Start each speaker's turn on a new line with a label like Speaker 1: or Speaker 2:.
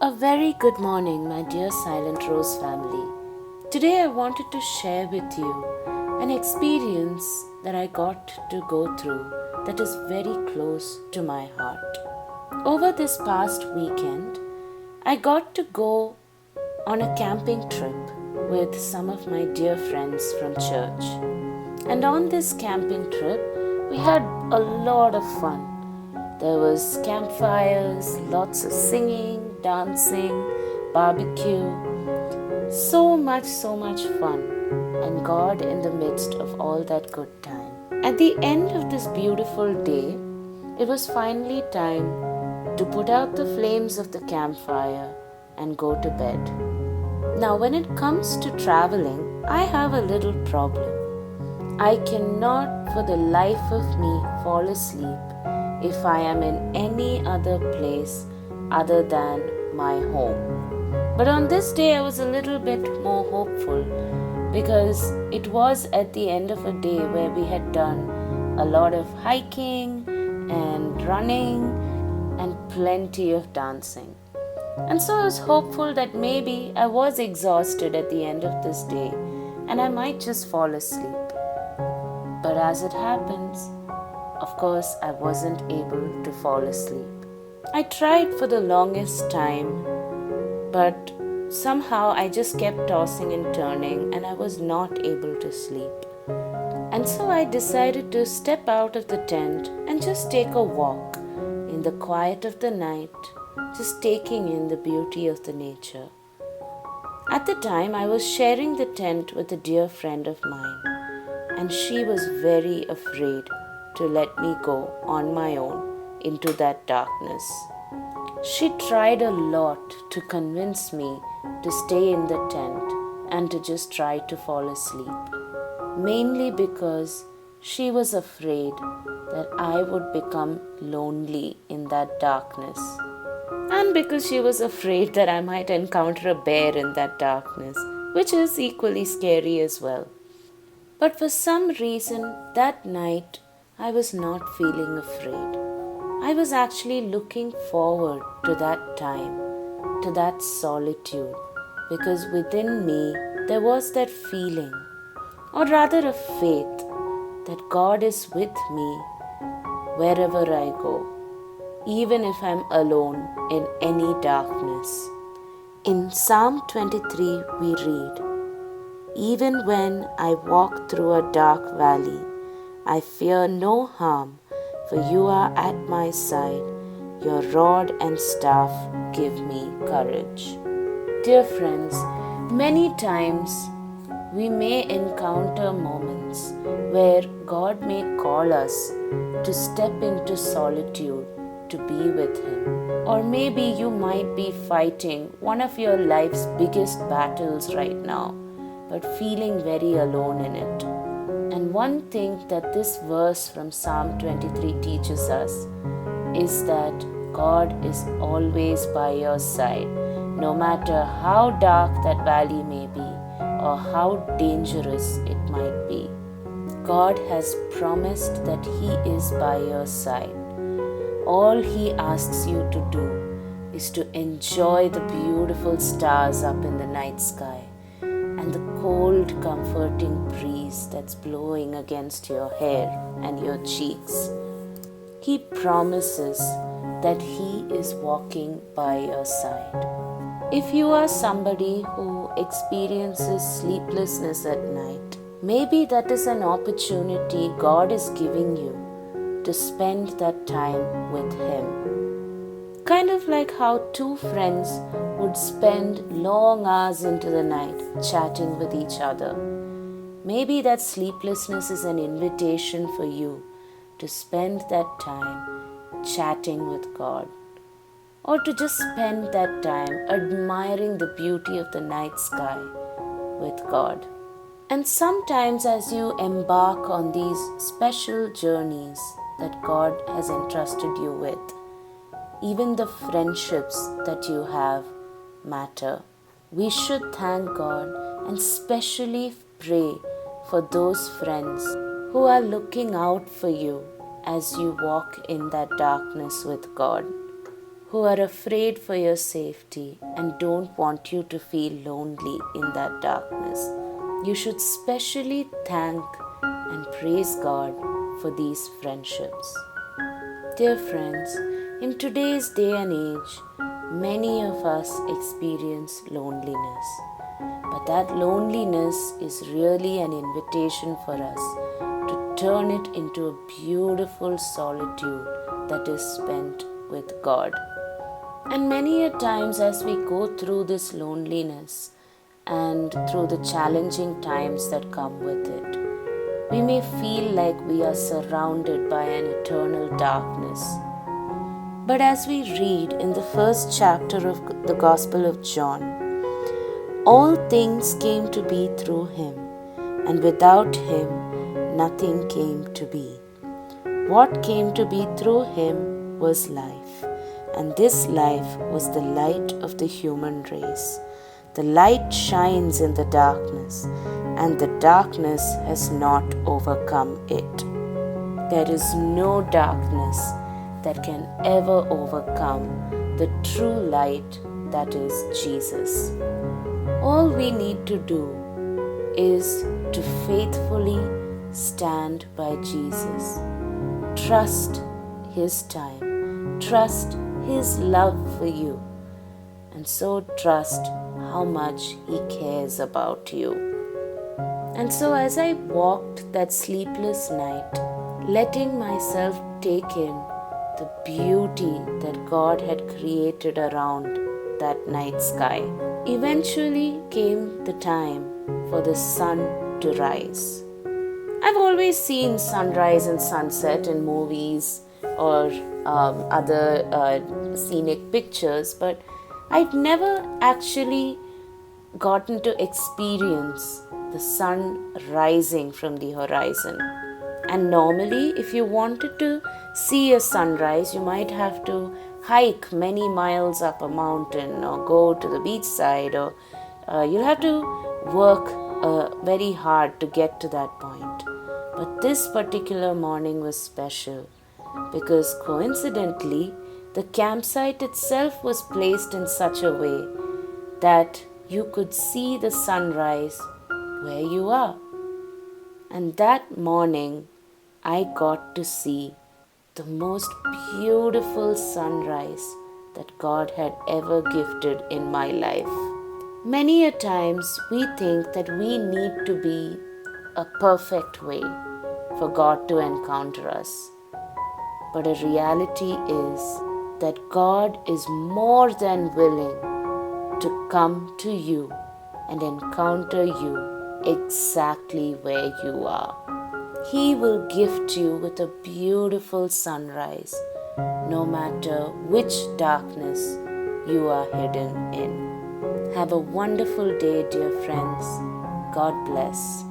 Speaker 1: A very good morning, my dear Silent Rose family. Today I wanted to share with you an experience that I got to go through that is very close to my heart. Over this past weekend, I got to go on a camping trip with some of my dear friends from church. And on this camping trip, we had a lot of fun. There was campfires, lots of singing, dancing, barbecue. So much fun. And God in the midst of all that good time. At the end of this beautiful day, it was finally time to put out the flames of the campfire and go to bed. Now, when it comes to traveling, I have a little problem. I cannot for the life of me fall asleep if I am in any other place other than my home. But on this day I was a little bit more hopeful because it was at the end of a day where we had done a lot of hiking and running and plenty of dancing. And so I was hopeful that maybe I was exhausted at the end of this day and I might just fall asleep. But as it happens, of course, I wasn't able to fall asleep. I tried for the longest time, but somehow I just kept tossing and turning and I was not able to sleep. And so I decided to step out of the tent and just take a walk in the quiet of the night, just taking in the beauty of the nature. At the time, I was sharing the tent with a dear friend of mine, and she was very afraid to let me go on my own into that darkness. She tried a lot to convince me to stay in the tent and to just try to fall asleep, mainly because she was afraid that I would become lonely in that darkness, and because she was afraid that I might encounter a bear in that darkness, which is equally scary as well. But for some reason, that night, I was not feeling afraid. I was actually looking forward to that time, to that solitude, because within me there was that feeling, or rather a faith, that God is with me wherever I go, even if I'm alone in any darkness. In Psalm 23, we read, "Even when I walk through a dark valley, I fear no harm, for you are at my side. Your rod and staff give me courage." Dear friends, many times we may encounter moments where God may call us to step into solitude to be with Him. Or maybe you might be fighting one of your life's biggest battles right now, but feeling very alone in it. And one thing that this verse from Psalm 23 teaches us is that God is always by your side, no matter how dark that valley may be or how dangerous it might be. God has promised that He is by your side. All He asks you to do is to enjoy the beautiful stars up in the night sky and the cold, comforting breeze that's blowing against your hair and your cheeks. He promises that He is walking by your side. If you are somebody who experiences sleeplessness at night, maybe that is an opportunity God is giving you to spend that time with Him. Kind of like how two friends would spend long hours into the night chatting with each other. Maybe that sleeplessness is an invitation for you to spend that time chatting with God, or to just spend that time admiring the beauty of the night sky with God. And sometimes as you embark on these special journeys that God has entrusted you with, even the friendships that you have matter. We should thank God and specially pray for those friends who are looking out for you as you walk in that darkness with God, who are afraid for your safety and don't want you to feel lonely in that darkness. You should specially thank and praise God for these friendships. Dear friends, in today's day and age, many of us experience loneliness. But that loneliness is really an invitation for us to turn it into a beautiful solitude that is spent with God. And many a times as we go through this loneliness and through the challenging times that come with it, we may feel like we are surrounded by an eternal darkness. But as we read in the first chapter of the Gospel of John, all things came to be through him, and without him nothing came to be. What came to be through him was life, and this life was the light of the human race. The light shines in the darkness, and the darkness has not overcome it. There is no darkness that can ever overcome the true light that is Jesus. All we need to do is to faithfully stand by Jesus. Trust His time. Trust His love for you. And so trust how much He cares about you. And so as I walked that sleepless night, letting myself take in the beauty that God had created around that night sky, eventually came the time for the sun to rise. I've always seen sunrise and sunset in movies or other scenic pictures, but I'd never actually gotten to experience the sun rising from the horizon. And normally, if you wanted to see a sunrise, you might have to hike many miles up a mountain or go to the beachside, or you'll have to work very hard to get to that point. But this particular morning was special because coincidentally, the campsite itself was placed in such a way that you could see the sunrise where you are. And that morning, I got to see the most beautiful sunrise that God had ever gifted in my life. Many a times we think that we need to be a perfect way for God to encounter us. But a reality is that God is more than willing to come to you and encounter you exactly where you are. He will gift you with a beautiful sunrise, no matter which darkness you are hidden in. Have a wonderful day, dear friends. God bless.